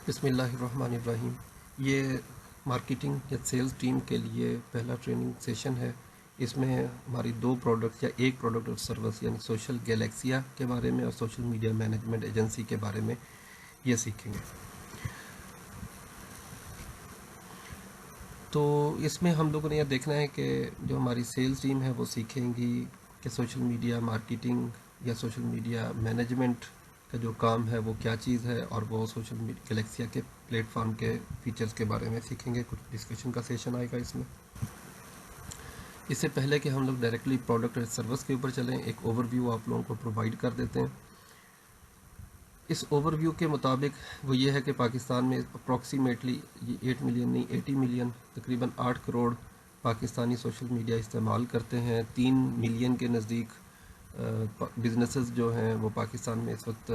بسم اللہ الرحمن الرحیم. یہ مارکیٹنگ یا سیلز ٹیم کے لیے پہلا ٹریننگ سیشن ہے. اس میں ہماری دو پروڈکٹ یا ایک پروڈکٹ اور سروس یعنی سوشل گلیکسیا کے بارے میں اور سوشل میڈیا مینجمنٹ ایجنسی کے بارے میں یہ سیکھیں گے. تو اس میں ہم لوگوں نے یہ دیکھنا ہے کہ جو ہماری سیلز ٹیم ہے وہ سیکھیں گی کہ سوشل میڈیا مارکیٹنگ یا سوشل میڈیا مینجمنٹ کا جو کام ہے وہ کیا چیز ہے، اور وہ سوشل میڈیا گلیکسیا کے پلیٹ فارم کے فیچرز کے بارے میں سیکھیں گے. کچھ ڈسکشن کا سیشن آئے گا اس میں. اس سے پہلے کہ ہم لوگ ڈائریکٹلی پروڈکٹ اور سروس کے اوپر چلیں، ایک اوور ویو آپ لوگوں کو پرووائڈ کر دیتے ہیں. اس اوور ویو کے مطابق وہ یہ ہے کہ پاکستان میں اپروکسیمیٹلی 8 ملین نہیں 80 ملین تقریباً 8 کروڑ پاکستانی سوشل میڈیا استعمال کرتے ہیں. 3 ملین کے نزدیک بزنسز جو ہیں وہ پاکستان میں اس وقت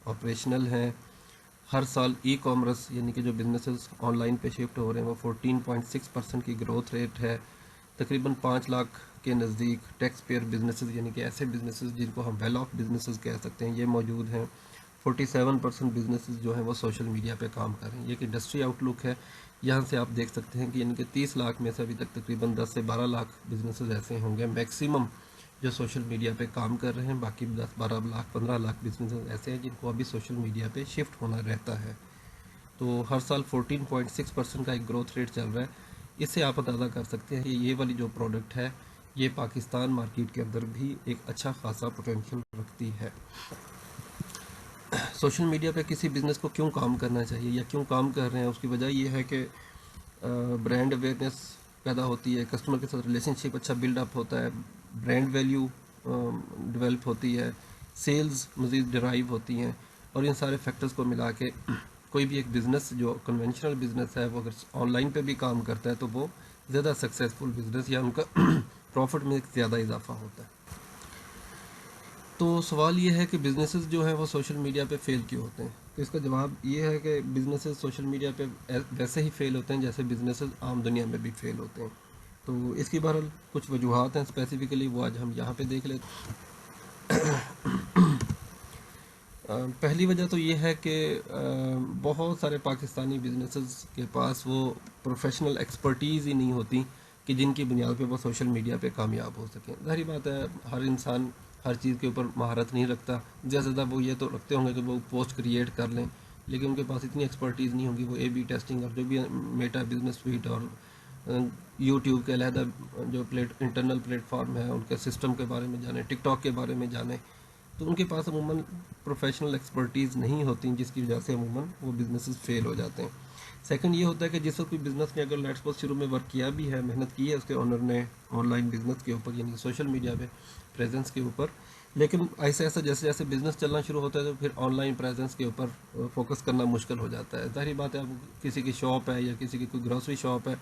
آپریشنل ہیں. ہر سال ای کامرس یعنی کہ جو بزنسز آن لائن پہ شفٹ ہو رہے ہیں وہ 14.6% کی گروتھ ریٹ ہے. تقریباً 5 لاکھ کے نزدیک ٹیکس پیئر بزنسز یعنی کہ ایسے بزنسز جن کو ہم ویل آف بزنسز کہہ سکتے ہیں یہ موجود ہیں. 47% بزنسز جو ہیں وہ سوشل میڈیا پہ کام کر رہے ہیں. یہ ایک انڈسٹری آؤٹ لک ہے. یہاں سے آپ دیکھ سکتے ہیں کہ یعنی کہ 30 لاکھ میں سے ابھی تک تقریباً 10 سے 12 لاکھ بزنسز ایسے ہوں گے میکسیمم جو سوشل میڈیا پہ کام کر رہے ہیں. باقی 10-12 لاکھ 15 لاکھ بزنسز ایسے ہیں جن کو ابھی سوشل میڈیا پہ شفٹ ہونا رہتا ہے. تو ہر سال 14.6% کا ایک گروتھ ریٹ چل رہا ہے. اس سے آپ اندازہ کر سکتے ہیں کہ یہ والی جو پروڈکٹ ہے یہ پاکستان مارکیٹ کے اندر بھی ایک اچھا خاصا پوٹینشیل رکھتی ہے. سوشل میڈیا پہ کسی بزنس کو کیوں کام کرنا چاہیے یا کیوں کام کر رہے ہیں، اس کی وجہ یہ ہے کہ برانڈ اویئرنیس پیدا ہوتی ہے، کسٹمر کے ساتھ ریلیشن شپ اچھا بلڈ اپ ہوتا ہے، برانڈ ویلیو ڈیولپ ہوتی ہے، سیلز مزید ڈرائیو ہوتی ہیں. اور ان سارے فیکٹرز کو ملا کے کوئی بھی ایک بزنس جو کنونشنل بزنس ہے وہ اگر آن لائن پہ بھی کام کرتا ہے تو وہ زیادہ سکسیزفل بزنس یا ان کا پروفٹ میں زیادہ اضافہ ہوتا ہے. تو سوال یہ ہے کہ بزنسز جو ہیں وہ سوشل میڈیا پہ فیل کیوں ہوتے ہیں؟ تو اس کا جواب یہ ہے کہ بزنسز سوشل میڈیا پہ ویسے ہی فیل ہوتے ہیں جیسے بزنسز عام دنیا میں بھی فیل ہوتے ہیں. تو اس کی بہرحال کچھ وجوہات ہیں اسپیسیفکلی، وہ آج ہم یہاں پہ دیکھ لیتے ہیں. پہلی وجہ تو یہ ہے کہ بہت سارے پاکستانی بزنسز کے پاس وہ پروفیشنل ایکسپرٹیز ہی نہیں ہوتی کہ جن کی بنیاد پہ وہ سوشل میڈیا پہ کامیاب ہو سکیں. ظاہری بات ہے ہر انسان ہر چیز کے اوپر مہارت نہیں رکھتا. زیادہ سے زیادہ وہ یہ تو رکھتے ہوں گے کہ وہ پوسٹ کریٹ کر لیں، لیکن ان کے پاس اتنی ایکسپرٹیز نہیں ہوگی وہ اے بی ٹیسٹنگ اور جو بھی میٹا بزنس سویٹ اور یوٹیوب کے علیحدہ جو انٹرنل پلیٹ فارم ہے ان کے سسٹم کے بارے میں جانیں، ٹک ٹاک کے بارے میں جانیں. تو ان کے پاس عموماً پروفیشنل ایکسپرٹیز نہیں ہوتی جس کی وجہ سے عموماً وہ بزنسز فیل ہو جاتے ہیں. سیکنڈ یہ ہوتا ہے کہ جس وقت کوئی بزنس نے اگر لیٹس سپوز شروع میں ورک کیا بھی ہے، محنت کی ہے اس کے اونر نے آن لائن بزنس کے اوپر یعنی سوشل میڈیا پہ پریزنس کے اوپر، لیکن ایسے ایسے جیسے جیسے بزنس چلنا شروع ہوتا ہے تو پھر آن لائن پریزنس کے اوپر فوکس کرنا مشکل ہو جاتا ہے. ظاہری بات ہے اب کسی کی شاپ ہے یا کسی کی کوئی گروسری شاپ ہے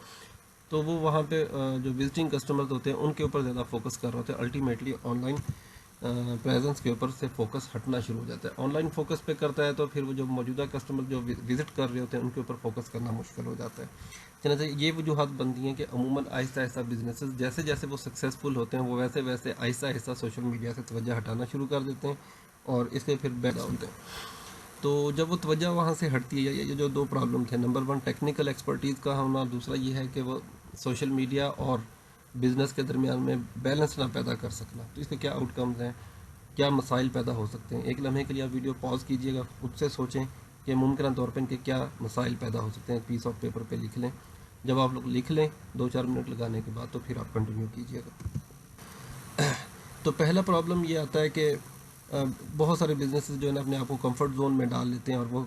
تو وہ وہاں پہ جو وزٹنگ کسٹمرز ہوتے ہیں ان کے اوپر زیادہ فوکس کر رہے ہوتے ہیں. الٹیمیٹلی آن لائن پریزنس کے اوپر سے فوکس ہٹنا شروع ہو جاتا ہے. آن لائن فوکس پہ کرتا ہے تو پھر وہ جو موجودہ کسٹمر جو وزٹ کر رہے ہوتے ہیں ان کے اوپر فوکس کرنا مشکل ہو جاتا ہے. چنانچہ یہ وجوہات بنتی ہیں کہ عموماً آہستہ آہستہ بزنسز جیسے جیسے وہ سکسیزفل ہوتے ہیں وہ ویسے ویسے آہستہ آہستہ سوشل میڈیا سے توجہ ہٹانا شروع کر دیتے ہیں اور اس کے پھر پیدا ہوتے ہیں. تو جب وہ توجہ وہاں سے ہٹتی ہے، یہ جو دو پرابلم تھے، نمبر 1 ٹیکنیکل ایکسپرٹیز کا ہونا، دوسرا یہ ہے کہ وہ سوشل میڈیا اور بزنس کے درمیان میں بیلنس نہ پیدا کر سکنا. تو اس کے کیا آؤٹ کمز ہیں، کیا مسائل پیدا ہو سکتے ہیں؟ ایک لمحے کے لیے آپ ویڈیو پاز کیجئے گا، خود سے سوچیں کہ ممکنہ طور پر ان کے کیا مسائل پیدا ہو سکتے ہیں. پیس آف پیپر پہ لکھ لیں. جب آپ لوگ لکھ لیں 2-4 منٹ لگانے کے بعد تو پھر آپ کنٹینیو کیجئے گا. تو پہلا پرابلم یہ آتا ہے کہ بہت سارے بزنسز جو ہے نا اپنے آپ کو کمفرٹ زون میں ڈال لیتے ہیں اور وہ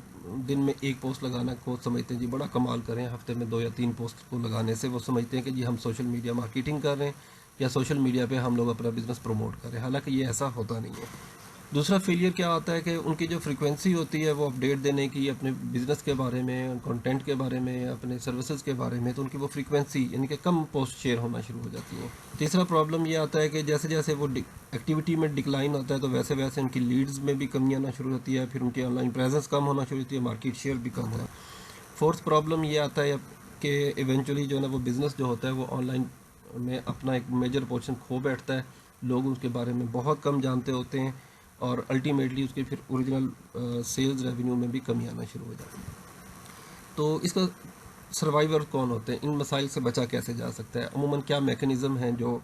دن میں ایک پوسٹ لگانا کو سمجھتے ہیں جی بڑا کمال کریں، ہفتے میں 2 یا 3 پوسٹ کو لگانے سے وہ سمجھتے ہیں کہ جی ہم سوشل میڈیا مارکیٹنگ کر رہے ہیں یا سوشل میڈیا پہ ہم لوگ اپنا بزنس پروموٹ کر رہے ہیں، حالانکہ یہ ایسا ہوتا نہیں ہے. دوسرا فیلئر کیا آتا ہے کہ ان کی جو فریکوینسی ہوتی ہے وہ اپڈیٹ دینے کی اپنے بزنس کے بارے میں، کنٹینٹ کے بارے میں، اپنے سروسز کے بارے میں، تو ان کی وہ فریکوینسی یعنی کہ کم پوسٹ شیئر ہونا شروع ہو جاتی ہیں. تیسرا پرابلم یہ آتا ہے کہ جیسے جیسے وہ ایکٹیویٹی میں ڈکلائن ہوتا ہے تو ویسے ویسے ان کی لیڈز میں بھی کمی آنا شروع ہوتی ہے، پھر ان کی آن لائن پریزنس کم ہونا شروع ہوتی ہے، مارکیٹ شیئر بھی کم ہوتا ہے. فورتھ پرابلم یہ آتا ہے کہ ایونچولی جو ہے نا وہ بزنس جو ہوتا ہے وہ آن لائن میں اپنا ایک میجر پورشن کھو بیٹھتا ہے. لوگ اس کے بارے میں بہت کم جانتے ہوتے ہیں اور الٹیمیٹلی اس کے پھر اوریجنل سیلز ریونیو میں بھی کمی آنا شروع ہو جاتی ہے. تو اس کا سروائیور کون ہوتے ہیں، ان مسائل سے بچا کیسے جا سکتا ہے، عموماً کیا میکنزم ہیں جو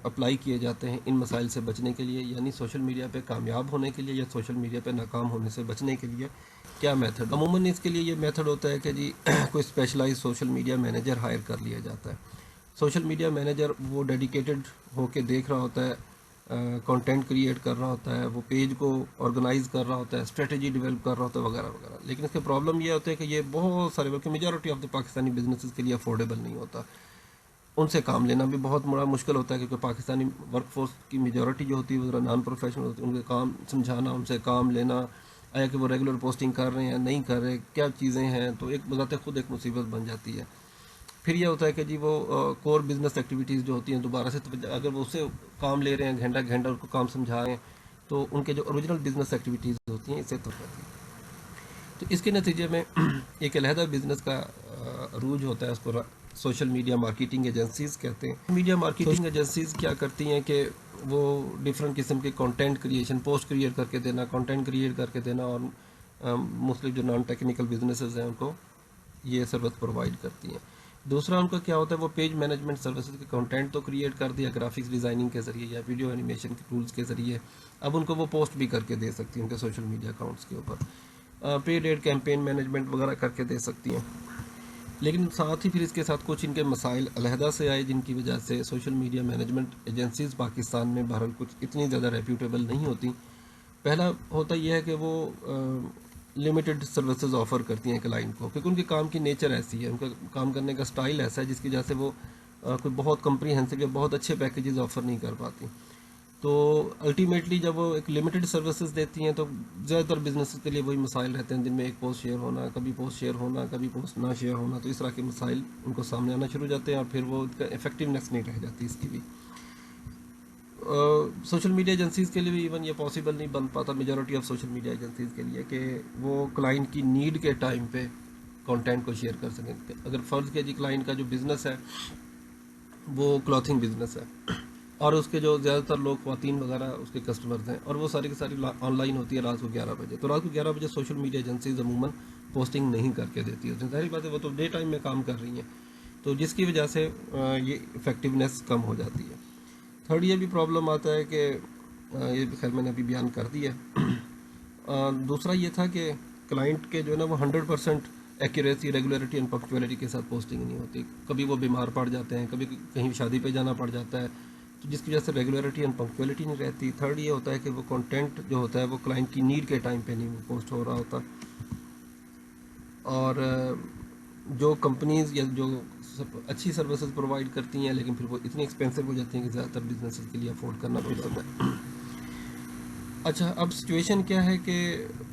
اپلائی کیے جاتے ہیں ان مسائل سے بچنے کے لیے، یعنی سوشل میڈیا پہ کامیاب ہونے کے لیے یا سوشل میڈیا پہ ناکام ہونے سے بچنے کے لیے کیا میتھڈ؟ عموماً اس کے لیے یہ میتھڈ ہوتا ہے کہ جی کوئی specialise social media manager hire کر لیا جاتا ہے. سوشل میڈیا مینیجر وہ ڈیڈیکیٹڈ ہو کے دیکھ رہا ہوتا ہے، کنٹینٹ کریٹ کر رہا ہوتا ہے، وہ پیج کو آرگنائز کر رہا ہوتا ہے، اسٹریٹجی ڈیولپ کر رہا ہوتا ہے وغیرہ وغیرہ. لیکن اس کے پرابلم یہ ہوتا ہے کہ یہ بہت سارے بلکہ majority of the Pakistani businesses کے لیے افورڈیبل نہیں ہوتا. ان سے کام لینا بھی بہت بڑا مشکل ہوتا ہے، کیونکہ پاکستانی ورک فورس کی میجورٹی جو ہوتی ہے وہ ذرا نان پروفیشنل ہوتی ہے. ان کے کام سمجھانا، ان سے کام لینا، آیا کہ وہ ریگولر پوسٹنگ کر رہے ہیں یا نہیں کر رہے، کیا چیزیں ہیں، تو ایک بذات خود ایک مصیبت بن جاتی ہے. پھر یہ ہوتا ہے کہ جی وہ کور بزنس ایکٹیویٹیز جو ہوتی ہیں دوبارہ سے اگر وہ اس سے کام لے رہے ہیں، گھنٹہ گھنٹہ ان کو کام سمجھا رہے ہیں، تو ان کے جو اوریجنل بزنس ایکٹیویٹیز ہوتی ہیں اس سے تر جاتی ہیں. تو اس کے نتیجے میں ایک علیحدہ بزنس کا عروج ہوتا ہے، اس کو سوشل میڈیا مارکیٹنگ ایجنسیز کہتے ہیں. میڈیا مارکیٹنگ ایجنسیز کیا کرتی ہیں کہ وہ ڈفرینٹ قسم کے کنٹینٹ کریشن، پوسٹ کریٹ کر کے دینا، کنٹینٹ کریٹ کر کے دینا، اور مختلف جو نان ٹیکنیکل بزنسز ہیں ان کو یہ سروس پرووائڈ کرتی ہیں. دوسرا ان کا کیا ہوتا ہے، وہ پیج مینجمنٹ سروسز کے کنٹینٹ تو کریٹ کر دیا گرافکس ڈیزائننگ کے ذریعے یا ویڈیو اینیمیشن کے ٹولز کے ذریعے، اب ان کو وہ پوسٹ بھی کر کے دے سکتی ہیں ان کے سوشل میڈیا اکاؤنٹس کے اوپر، پیڈ ایڈ کیمپین مینجمنٹ وغیرہ کر کے دے سکتی ہیں. لیکن ساتھ ہی پھر اس کے ساتھ کچھ ان کے مسائل علیحدہ سے آئے، جن کی وجہ سے social media management agencies Pakistan میں بہرحال کچھ اتنی زیادہ ریپیوٹیبل نہیں ہوتی. پہلا ہوتا یہ ہے کہ وہ لمیٹڈ سروسز آفر کرتی ہیں کلائنٹ کو، کیونکہ ان کے کام کی نیچر ایسی ہے، ان کا کام کرنے کا سٹائل ایسا ہے جس کی وجہ سے وہ کوئی بہت کمپریہنسو یا بہت اچھے پیکیجز آفر نہیں کر پاتی. تو الٹیمیٹلی جب وہ ایک لمیٹڈ سروسز دیتی ہیں تو زیادہ تر بزنس کے لیے وہی مسائل رہتے ہیں، دن میں ایک پوسٹ شیئر ہونا، کبھی پوسٹ شیئر ہونا، کبھی پوسٹ نہ شیئر ہونا. تو اس طرح کے مسائل ان کو سامنے آنا شروع ہو جاتے ہیں، اور پھر وہ ان کا افیکٹونیس نہیں رہ جاتی اس کی بھی. سوشل میڈیا ایجنسیز کے لیے بھی ایون یہ پاسبل نہیں بن پاتا، majority of social media agencies کے لیے، کہ وہ کلائنٹ کی نیڈ کے ٹائم پہ کانٹینٹ کو شیئر کر سکیں. اگر فرض کیا جی کلائنٹ کا جو بزنس ہے وہ کلاتھنگ بزنس ہے، اور اس کے جو زیادہ تر لوگ خواتین وغیرہ اس کے کسٹمرز ہیں، اور وہ ساری کی ساری آن لائن ہوتی ہے رات کو 11 بجے، تو رات کو 11 بجے سوشل میڈیا ایجنسیز عموماً پوسٹنگ نہیں کر کے دیتی ہے. ظاہر بات ہے وہ تو ڈے ٹائم میں کام کر رہی ہیں، تو جس کی وجہ سے یہ افیکٹونیس کم ہو جاتی ہے. تھرڈ یہ بھی پرابلم آتا ہے کہ یہ خیر میں نے ابھی بیان کر دی ہے. دوسرا یہ تھا کہ کلائنٹ کے جو ہے نا وہ 100% ایکوریسی، ریگولیرٹی اینڈ پنکچویلٹی کے ساتھ پوسٹنگ نہیں ہوتی. کبھی وہ بیمار پڑ جاتے ہیں، کبھی کہیں شادی پہ جانا پڑ جاتا ہے، تو جس کی وجہ سے ریگولیرٹی اینڈ پنکچویلٹی نہیں رہتی. تھرڈ یہ ہوتا ہے کہ وہ کنٹینٹ جو ہوتا ہے وہ کلائنٹ کی نیڈ کے ٹائم پہ نہیں وہ پوسٹ ہو رہا ہوتا. اور جو کمپنیز یا جو اچھی سروسز پرووائڈ کرتی ہیں لیکن پھر وہ اتنی ایکسپینسو ہو جاتی ہیں کہ زیادہ تر بزنسز کے لیے افورڈ کرنا پڑ جاتا ہے. اچھا، اب سچویشن کیا ہے کہ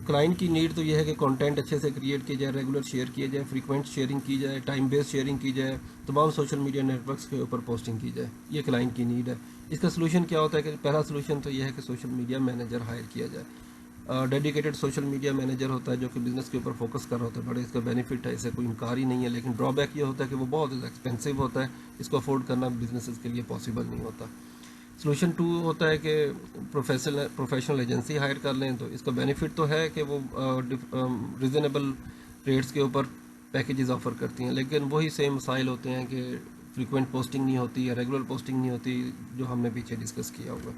کلائنٹ کی نیڈ تو یہ ہے کہ کنٹینٹ اچھے سے کریٹ کیا جائے، ریگولر شیئر کیا جائے، فریکوینٹ شیئرنگ کی جائے، ٹائم بیس شیئرنگ کی جائے، تمام سوشل میڈیا نیٹ ورکس کے اوپر پوسٹنگ کی جائے. یہ کلائنٹ کی نیڈ ہے. اس کا سلوشن کیا ہوتا ہے کہ پہلا سلوشن تو یہ ہے کہ سوشل میڈیا مینیجر ہائر کیا جائے. ڈیڈیکیٹڈ سوشل میڈیا مینیجر ہوتا ہے جو کہ بزنس کے اوپر فوکس کر رہا ہوتا ہے. بڑے اس کا بینیفٹ ہے، اسے کوئی انکار ہی نہیں ہے، لیکن ڈرا بیک یہ ہوتا ہے کہ وہ بہت ایکسپینسو ہوتا ہے، اس کو افورڈ کرنا بزنسز کے لیے پاسبل نہیں ہوتا. سلوشن 2 ہوتا ہے کہ پروفیشنل ایجنسی ہائر کر لیں. تو اس کا بینیفٹ تو ہے کہ وہ ریزنیبل ریٹس کے اوپر پیکیجز آفر کرتی ہیں، لیکن وہی سیم مسائل ہوتے ہیں کہ فریکوینٹ پوسٹنگ نہیں ہوتی یا ریگولر پوسٹنگ نہیں ہوتی، جو ہم نے پیچھے ڈسکس کیا ہوا.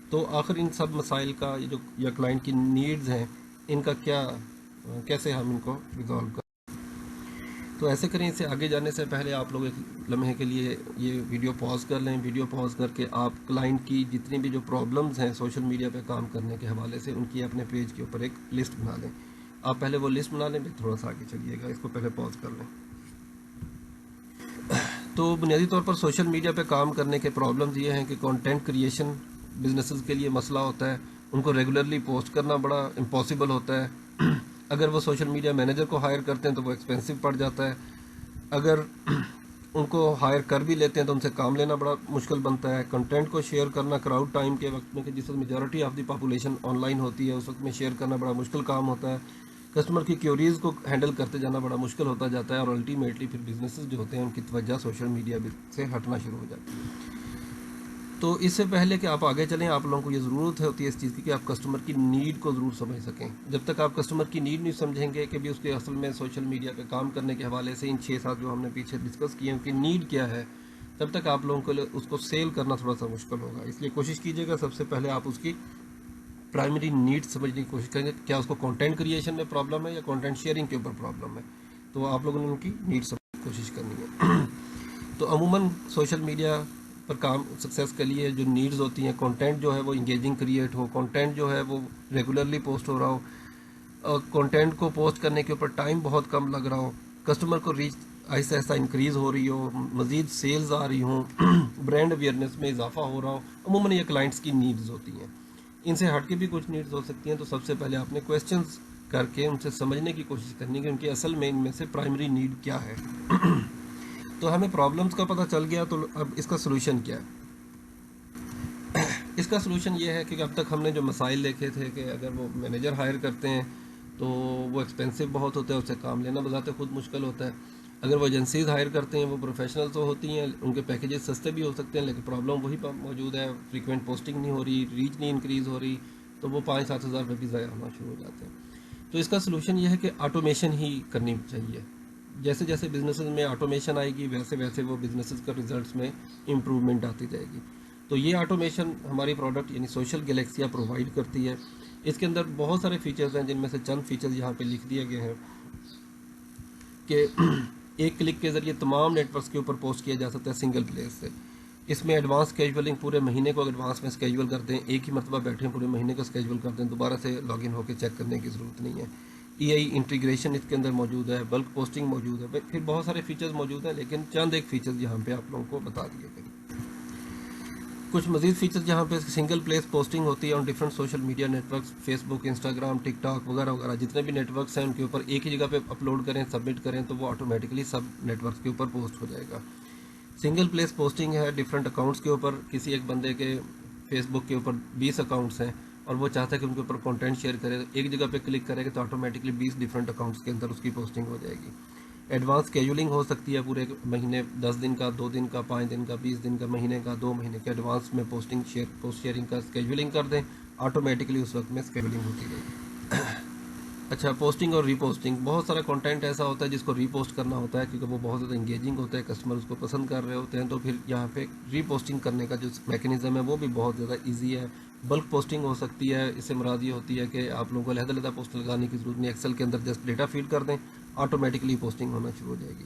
تو آخر ان سب مسائل کا جو یا کلائنٹ کی نیڈز ہیں ان کا کیسے ہم ان کو ریزالو کریں. تو ایسے کریں، اس سے آگے جانے سے پہلے آپ لوگ ایک لمحے کے لیے یہ ویڈیو پاز کر لیں. ویڈیو پاز کر کے آپ کلائنٹ کی جتنی بھی جو پرابلمز ہیں سوشل میڈیا پہ کام کرنے کے حوالے سے، ان کی اپنے پیج کے اوپر ایک لسٹ بنا لیں. آپ پہلے وہ لسٹ بنا لیں، پھر تھوڑا سا آگے چلیے گا. اس کو پہلے پاز کر لیں. تو بنیادی طور پر سوشل میڈیا پہ کام کرنے کے پرابلمز یہ ہیں کہ کنٹینٹ کریشن بزنسز کے لیے مسئلہ ہوتا ہے. ان کو ریگولرلی پوسٹ کرنا بڑا امپاسبل ہوتا ہے. اگر وہ سوشل میڈیا مینیجر کو ہائر کرتے ہیں تو وہ ایکسپینسو پڑ جاتا ہے. اگر ان کو ہائر کر بھی لیتے ہیں تو ان سے کام لینا بڑا مشکل بنتا ہے. کنٹینٹ کو شیئر کرنا کراؤڈ ٹائم کے وقت میں، کہ جس وقت majority of the population on line ہوتی ہے، اس وقت میں شیئر کرنا بڑا مشکل کام ہوتا ہے. کسٹمر کی کیوریز کو ہینڈل کرتے جانا بڑا مشکل ہوتا جاتا ہے، اور الٹیمیٹلی پھر بزنسز جو ہوتے ہیں ان کی توجہ سوشل میڈیا سے ہٹنا شروع ہو جاتی ہے. تو اس سے پہلے کہ آپ آگے چلیں، آپ لوگوں کو یہ ضرورت ہوتی ہے اس چیز کی کہ آپ کسٹمر کی نیڈ کو ضرور سمجھ سکیں. جب تک آپ کسٹمر کی نیڈ نہیں سمجھیں گے کہ بھی اس کے اصل میں سوشل میڈیا پہ کام کرنے کے حوالے سے ان 6-7 جو ہم نے پیچھے ڈسکس کیے ہیں کہ نیڈ کیا ہے، تب تک آپ لوگوں کو اس کو سیل کرنا تھوڑا سا مشکل ہوگا. اس لیے کوشش کیجیے گا سب سے پہلے آپ اس کی پرائمری نیڈ سمجھنے کی کوشش کریں گے. کیا اس کو کنٹینٹ کریشن میں پرابلم ہے یا کنٹینٹ شیئرنگ کے اوپر پرابلم ہے، تو آپ لوگوں نے ان کی نیڈ سمجھنے کی کوشش کرنی ہے. تو عموماً سوشل میڈیا پر کام سکسیس کے لیے جو نیڈز ہوتی ہیں، کنٹینٹ جو ہے وہ انگیجنگ کریٹ ہو، کنٹینٹ جو ہے وہ ریگولرلی پوسٹ ہو رہا ہو، اور کنٹینٹ کو پوسٹ کرنے کے اوپر ٹائم بہت کم لگ رہا ہو، کسٹمر کو ریچ آہستہ آہستہ انکریز ہو رہی ہو، مزید سیلز آ رہی ہوں، برانڈ اویئرنیس میں اضافہ ہو رہا ہو. عموماً یہ کلائنٹس کی نیڈز ہوتی ہیں. ان سے ہٹ کے بھی کچھ نیڈز ہو سکتی ہیں. تو سب سے پہلے آپ نے کویسچنز کر کے ان سے سمجھنے کی کوشش کرنی کہ ان کے اصل میں ان میں سے پرائمری نیڈ کیا ہے. تو ہمیں پرابلمس کا پتہ چل گیا، تو اب اس کا سلوشن کیا ہے؟ اس کا سلوشن یہ ہے کہ اب تک ہم نے جو مسائل دیکھے تھے کہ اگر وہ مینیجر ہائر کرتے ہیں تو وہ ایکسپینسو بہت ہوتا ہے، اس سے کام لینا بذات خود مشکل ہوتا ہے. اگر وہ ایجنسیز ہائر کرتے ہیں وہ پروفیشنل تو ہوتی ہیں، ان کے پیکیجز سستے بھی ہو سکتے ہیں، لیکن پرابلم وہی موجود ہے، فریکوینٹ پوسٹنگ نہیں ہو رہی، ریچ نہیں انکریز ہو رہی، تو وہ 5-7 ہزار روپے بھی ضائع ہونا شروع ہو جاتے ہیں. تو اس کا سلوشن یہ ہے کہ آٹومیشن ہی کرنی چاہیے. جیسے جیسے بزنسز میں آٹومیشن آئے گی ویسے ویسے وہ بزنسز کا ریزلٹس میں امپروومنٹ آتی جائے گی. تو یہ آٹومیشن ہماری پروڈکٹ یعنی سوشل گلیکسیا پرووائڈ کرتی ہے. اس کے اندر بہت سارے فیچرز ہیں، جن میں سے چند فیچرز یہاں پہ لکھ دیے گئے ہیں کہ ایک کلک کے ذریعے تمام نیٹ ورکس کے اوپر پوسٹ کیا جا سکتا ہے سنگل پلیس سے. اس میں ایڈوانس اسکیجولنگ، پورے مہینے کو ایڈوانس میں اسکیجول کر دیں، ایک ہی مرتبہ بیٹھیں پورے مہینے کو اسکیجول کر دیں، دوبارہ سے لاگ ان ہو کے چیک کرنے کی ضرورت نہیں ہے. ای آئی انٹیگریشن اس کے اندر موجود ہے، بلک پوسٹنگ موجود ہے، پھر بہت سارے فیچرز موجود ہیں، لیکن چند ایک فیچرز یہاں پہ آپ لوگوں کو بتا دیے گئے. کچھ مزید فیچرز جہاں پہ سنگل پلیس پوسٹنگ ہوتی ہے on different social media networks, Facebook, Instagram, TikTok وغیرہ وغیرہ، جتنے بھی نیٹ ورکس ہیں ان کے اوپر ایک ہی جگہ پہ اپلوڈ کریں، سبمٹ کریں تو وہ آٹومیٹکلی سب نیٹ ورکس کے اوپر پوسٹ ہو جائے گا. سنگل پلیس پوسٹنگ ہے ڈفرینٹ اکاؤنٹس کے اوپر. کسی ایک بندے کے فیس بک کے اوپر 20 اکاؤنٹس ہیں اور وہ چاہتا ہے کہ ان کے اوپر کنٹینٹ شیئر کرے، تو ایک جگہ پہ کلک کرے گا تو آٹومیٹکلی 20 ڈفرینٹ اکاؤنٹس کے اندر اس کی پوسٹنگ ہو جائے گی. ایڈوانس اسکیجولنگ ہو سکتی ہے پورے مہینے، 10 دن کا، 2 دن کا، 5 دن کا، 20 دن کا، مہینے کا، 2 مہینے کا ایڈوانس میں پوسٹ شیئرنگ کا اسکیجولنگ کر دیں، آٹومیٹکلی اس وقت میں اسکیجولنگ ہوتی رہے گی. اچھا، پوسٹنگ اور ری پوسٹنگ. بہت سارا کنٹینٹ ایسا ہوتا ہے جس کو ری پوسٹ کرنا ہوتا ہے کیونکہ وہ بہت زیادہ انگیجنگ ہوتا ہے، کسٹمر اس کو پسند کر رہے ہوتے ہیں، تو پھر یہاں پہ ری پوسٹنگ کرنے کا جو میکینزم ہے وہ بھی بہت زیادہ ایزی ہے. بلک پوسٹنگ ہو سکتی ہے. اس سے مراد یہ ہوتی ہے کہ آپ لوگوں کو علیحدہ علیحدہ پوسٹ لگانے کی ضرورت نہیں، ایکسل کے اندر جسٹ ڈیٹا فیڈ کر دیں، آٹومیٹکلی پوسٹنگ ہونا شروع ہو جائے گی.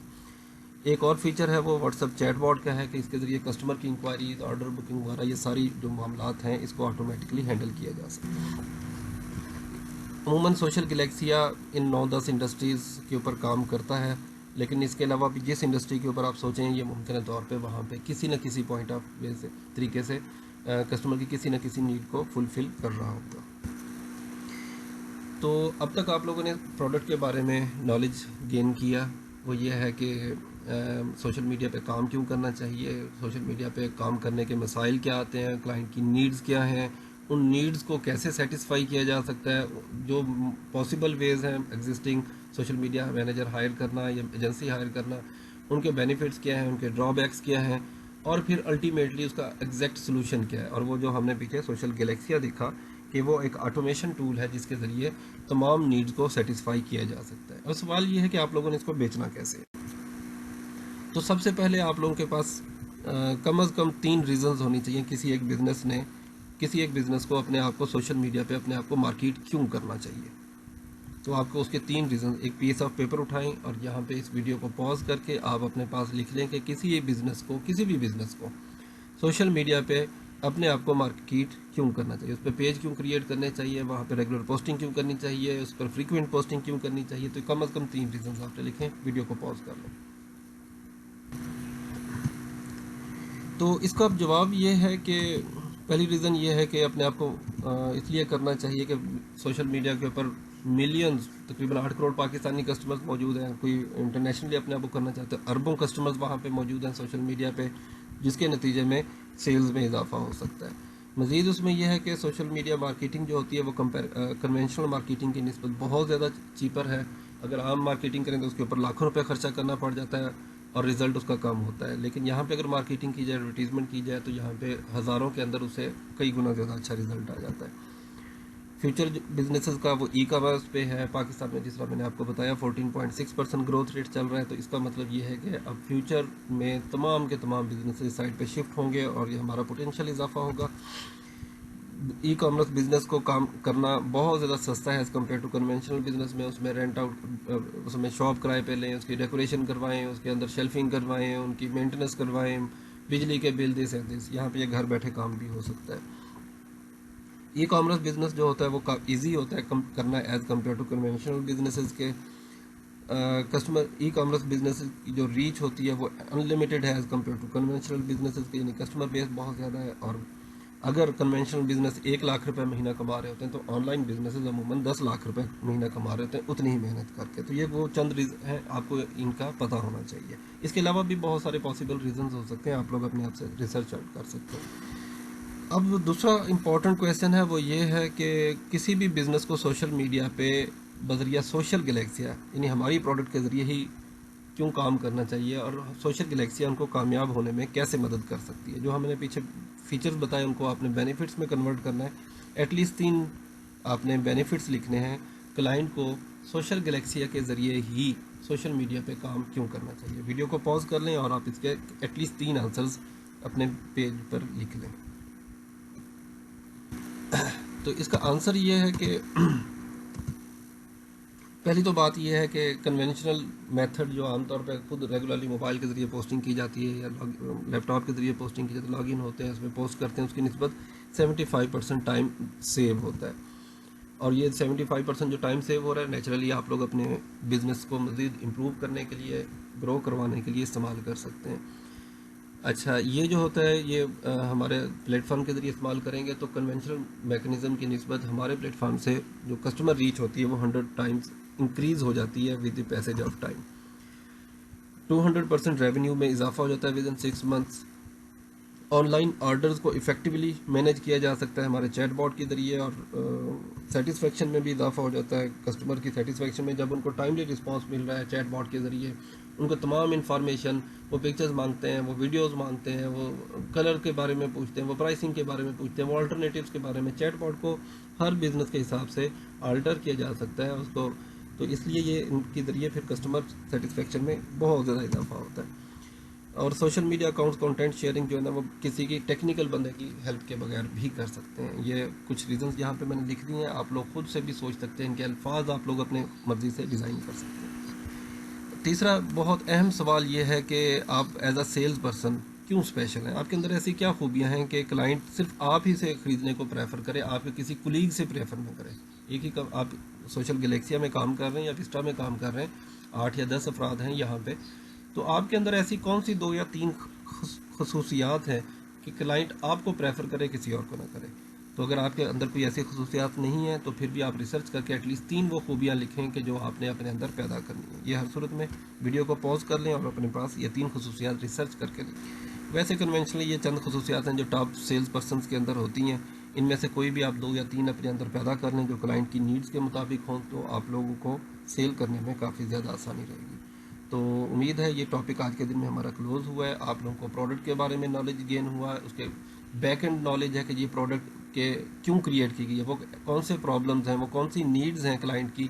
ایک اور فیچر ہے وہ واٹس ایپ چیٹ باٹ کا ہے کہ اس کے ذریعے کسٹمر کی انکوائریز، آرڈر بکنگ وغیرہ یہ ساری جو معاملات ہیں اس کو آٹومیٹکلی ہینڈل کیا جا سکتا ہے. عموماً سوشل گلیکسیا ان 9-10 انڈسٹریز کے اوپر کام کرتا ہے، لیکن اس کے علاوہ بھی جس انڈسٹری کے اوپر آپ سوچیں یہ ممکنہ طور پہ وہاں پہ کسی نہ کسی پوائنٹ آف ویو سے طریقے سے کسٹمر کی کسی نہ کسی نیڈ کو فلفل کر رہا ہوگا. تو اب تک آپ لوگوں نے پروڈکٹ کے بارے میں نالج گین کیا، وہ یہ ہے کہ سوشل میڈیا پہ کام کیوں کرنا چاہیے، سوشل میڈیا پہ کام کرنے کے مسائل کیا آتے ہیں، کلائنٹ کی نیڈز کیا ہیں، ان نیڈز کو کیسے سیٹسفائی کیا جا سکتا ہے، جو پاسبل ویز ہیں existing social media manager hire کرنا یا ایجنسی ہائر کرنا، ان کے بینیفٹس کیا ہیں، ان کے ڈرا بیکس کیا ہیں، اور پھر الٹیمیٹلی اس کا ایگزیکٹ سلوشن کیا ہے. اور وہ جو ہم نے پیچھے سوشل گلیکسیا دیکھا کہ وہ ایک آٹومیشن ٹول ہے جس کے ذریعے تمام نیڈز کو سیٹسفائی کیا جا سکتا ہے. اور سوال یہ ہے کہ آپ لوگوں نے اس کو بیچنا کیسے. تو سب سے پہلے آپ لوگوں کے پاس کم از کم 3 ریزنز ہونی چاہیے کسی ایک بزنس کو اپنے آپ کو سوشل میڈیا پہ اپنے آپ کو مارکیٹ کیوں کرنا چاہیے. تو آپ کو اس کے 3 ریزنز، ایک پیس آف پیپر اٹھائیں اور یہاں پہ اس ویڈیو کو پاز کر کے آپ اپنے پاس لکھ لیں کہ کسی بھی بزنس کو سوشل میڈیا پہ اپنے آپ کو مارکیٹ کیوں کرنا چاہیے، اس پہ پیج کیوں کریٹ کرنے چاہیے، وہاں پہ ریگولر پوسٹنگ کیوں کرنی چاہیے، اس پر فریکوینٹ پوسٹنگ کیوں کرنی چاہیے. تو کم از کم 3 ریزنز آپ نے لکھیں، ویڈیو کو پاز کر لیں. تو اس کا جواب یہ ہے کہ پہلی ریزن یہ ہے کہ اپنے آپ کو اس لیے کرنا چاہیے کہ سوشل میڈیا کے اوپر ملینز، تقریباً 8 کروڑ پاکستانی کسٹمرز موجود ہیں. کوئی انٹرنیشنلی اپنے آپ کو کرنا چاہتے ہیں، اربوں کسٹمرز وہاں پہ موجود ہیں سوشل میڈیا پہ، جس کے نتیجے میں سیلز میں اضافہ ہو سکتا ہے. مزید اس میں یہ ہے کہ سوشل میڈیا مارکیٹنگ جو ہوتی ہے وہ کنونشنل مارکیٹنگ کی نسبت بہت زیادہ چیپر ہے. اگر عام مارکیٹنگ کریں تو اس کے اوپر لاکھوں روپے خرچہ کرنا پڑ جاتا ہے، اور رزلٹ اس کا کم ہوتا ہے. لیکن یہاں پہ اگر مارکیٹنگ کی جائے, ایڈورٹیزمنٹ کی جائے, تو یہاں پہ ہزاروں کے اندر اسے کئی گنا زیادہ اچھا رزلٹ آ جاتا ہے. فیوچر بزنسز کا وہ ای کامرس پہ ہے پاکستان میں, جس طرح میں نے آپ کو بتایا 14.6% گروتھ ریٹ چل رہا ہے. تو اس کا مطلب یہ ہے کہ اب فیوچر میں تمام کے تمام بزنس اس سائڈ پہ شفٹ ہوں گے اور یہ ہمارا پوٹینشیل اضافہ ہوگا. ای کامرس بزنس کو کام کرنا بہت زیادہ سستا ہے as compare to conventional business میں. اس میں رینٹ آؤٹ, اس میں شاپ کرائے پہ لیں, اس کی ڈیکوریشن کروائیں, اس کے اندر شیلفنگ کروائیں, ان کی مینٹیننس کروائیں, بجلی کے بل دس اینڈ دس. یہاں پہ یہ گھر بیٹھے کام بھی ہو سکتا ہے. ای کامرس بزنس جو ہوتا ہے وہ ایزی ہوتا ہے کرنا as compare to conventional businesses کے. کسٹمر ای کامرس بزنس کی جو ریچ ہوتی ہے وہ ان لمیٹیڈ ہے as compare to conventional businesses کے, یعنی کسٹمر بیس بہت زیادہ ہے. اور اگر کنونشنل بزنس 1 لاکھ روپے مہینہ کما رہے ہوتے ہیں تو آن لائن بزنسز عموماً 10 لاکھ روپے مہینہ کما رہے ہوتے ہیں اتنی ہی محنت کر کے. تو یہ وہ چند ریزن ہیں, آپ کو ان کا پتہ ہونا چاہیے. اس کے علاوہ بھی بہت سارے پاسبل ریزنز ہو سکتے ہیں, آپ لوگ اپنے آپ سے ریسرچ آؤٹ کر سکتے ہیں. اب دوسرا امپورٹنٹ کویشچن ہے وہ یہ ہے کہ کسی بھی بزنس کو سوشل میڈیا پہ بذریعہ سوشل گلیکسیا, یعنی ہماری پروڈکٹ کے ذریعے ہی کیوں کام کرنا چاہیے, اور سوشل گلیکسیا ان کو کامیاب ہونے میں کیسے مدد کر سکتی ہے. جو ہم نے پیچھے فیچرز بتائے ان کو آپ نے بینیفٹس میں کنورٹ کرنا ہے. ایٹ لیسٹ 3 آپ نے بینیفٹس لکھنے ہیں. کلائنٹ کو سوشل گلیکسیا کے ذریعے ہی سوشل میڈیا پہ کام کیوں کرنا چاہیے. ویڈیو کو پاز کر لیں اور آپ اس کے ایٹ لیسٹ 3 آنسرز اپنے پیج پر لکھ لیں. تو اس کا آنسر یہ ہے کہ پہلی تو بات یہ ہے کہ کنونشنل میتھڈ جو عام طور پہ خود ریگولرلی موبائل کے ذریعے پوسٹنگ کی جاتی ہے یا لیپ ٹاپ کے ذریعے پوسٹنگ کی جاتی ہے, لاگ ان ہوتے ہیں, اس میں پوسٹ کرتے ہیں, اس کی نسبت 75% ٹائم سیو ہوتا ہے. اور یہ 75% جو ٹائم سیو ہو رہا ہے نیچرلی آپ لوگ اپنے بزنس کو مزید امپروو کرنے کے لیے, گرو کروانے کے لیے استعمال کر سکتے ہیں. اچھا, یہ جو ہوتا ہے یہ ہمارے پلیٹ فارم کے ذریعے استعمال کریں گے تو کنونشنل میکنزم کی نسبت ہمارے پلیٹ فارم سے جو کسٹمر ریچ ہوتی ہے وہ 100 ٹائمز انکریز ہو جاتی ہے with the passage of time. 200% revenue میں اضافہ ہو جاتا ہے with in 6 months. On line orders کو افیکٹولی مینیج کیا جا سکتا ہے ہمارے چیٹ باٹ کے ذریعے, اور سیٹسفیکشن میں بھی اضافہ ہو جاتا ہے. کسٹمر کی سیٹسفیکشن میں جب ان کو ٹائملی رسپانس مل رہا ہے چیٹ باٹ کے ذریعے, ان کو تمام انفارمیشن, وہ پکچرز مانگتے ہیں, وہ ویڈیوز مانگتے ہیں, وہ کلر کے بارے میں پوچھتے ہیں, وہ پرائسنگ کے بارے میں پوچھتے ہیں, وہ آلٹرنیٹیوز کے بارے میں. چیٹ باٹ کو ہر بزنس کے حساب سے آلٹر کیا جا سکتا ہے اس کو, تو اس لیے یہ ان کے ذریعے پھر کسٹمر سیٹسفیکشن میں بہت زیادہ اضافہ ہوتا ہے. اور social media accounts content sharing جو ہے نا وہ کسی کی ٹیکنیکل بندے کی ہیلپ کے بغیر بھی کر سکتے ہیں. یہ کچھ ریزنز یہاں پہ میں نے لکھ دی ہیں, آپ لوگ خود سے بھی سوچ سکتے ہیں ان کے الفاظ آپ لوگ اپنے مرضی سے ڈیزائن کر سکتے ہیں. تیسرا بہت اہم سوال یہ ہے کہ آپ ایز اے سیلز پرسن کیوں اسپیشل ہیں. آپ کے اندر ایسی کیا خوبیاں ہیں کہ کلائنٹ صرف آپ ہی سے خریدنے کو پریفر کرے, آپ کے کسی کولیگ سے پریفر نہ کرے. ایک ہی آپ سوشل گلیکسیا میں کام کر رہے ہیں یا وسٹا میں کام کر رہے ہیں, 8 یا 10 افراد ہیں یہاں پہ, تو آپ کے اندر ایسی کون سی 2 یا 3 خصوصیات ہیں کہ کلائنٹ آپ کو پریفر کرے کسی اور کو نہ کرے. تو اگر آپ کے اندر کوئی ایسی خصوصیات نہیں ہیں تو پھر بھی آپ ریسرچ کر کے ایٹ لیسٹ 3 وہ خوبیاں لکھیں کہ جو آپ نے اپنے اندر پیدا کرنی ہے. یہ ہر صورت میں ویڈیو کو پاز کر لیں اور اپنے پاس یہ 3 خصوصیات ریسرچ کر کے لیں. ویسے کنونشنلی یہ چند خصوصیات ہیں جو ٹاپ سیلز پرسنس کے اندر ہوتی ہیں. ان میں سے کوئی بھی آپ 2 یا 3 اپنے اندر پیدا کر لیں جو کلائنٹ کی نیڈز کے مطابق ہوں, تو آپ لوگوں کو سیل کرنے میں کافی زیادہ آسانی رہے گی. تو امید ہے یہ ٹاپک آج کے دن میں ہمارا کلوز ہوا ہے. آپ لوگوں کو پروڈکٹ کے بارے میں نالج گین ہوا ہے, اس کے بیک اینڈ نالج ہے کہ یہ پروڈکٹ کہ کیوں کریٹ کی گئی ہے, وہ کون سے پرابلمز ہیں, وہ کون سی نیڈز ہیں کلائنٹ کی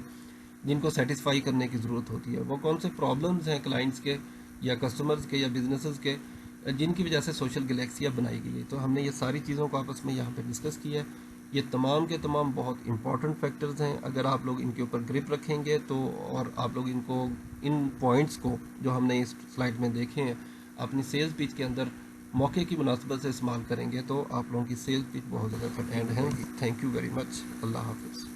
جن کو سیٹسفائی کرنے کی ضرورت ہوتی ہے, وہ کون سے پرابلمز ہیں کلائنٹس کے یا کسٹمرز کے یا بزنسز کے جن کی وجہ سے سوشل گلیکسیا بنائی گئی ہے. تو ہم نے یہ ساری چیزوں کو آپس میں یہاں پہ ڈسکس کیا ہے. یہ تمام کے تمام بہت امپورٹنٹ فیکٹرز ہیں. اگر آپ لوگ ان کے اوپر گرپ رکھیں گے تو, اور آپ لوگ ان پوائنٹس کو جو ہم نے اس سلائڈ میں دیکھے ہیں اپنی سیلز پیچ کے اندر موقع کی مناسبت سے استعمال کریں گے تو آپ لوگوں کی سیلز پیچ بہت زیادہ فٹ اینڈ ہے. Thank you very much. اللہ حافظ.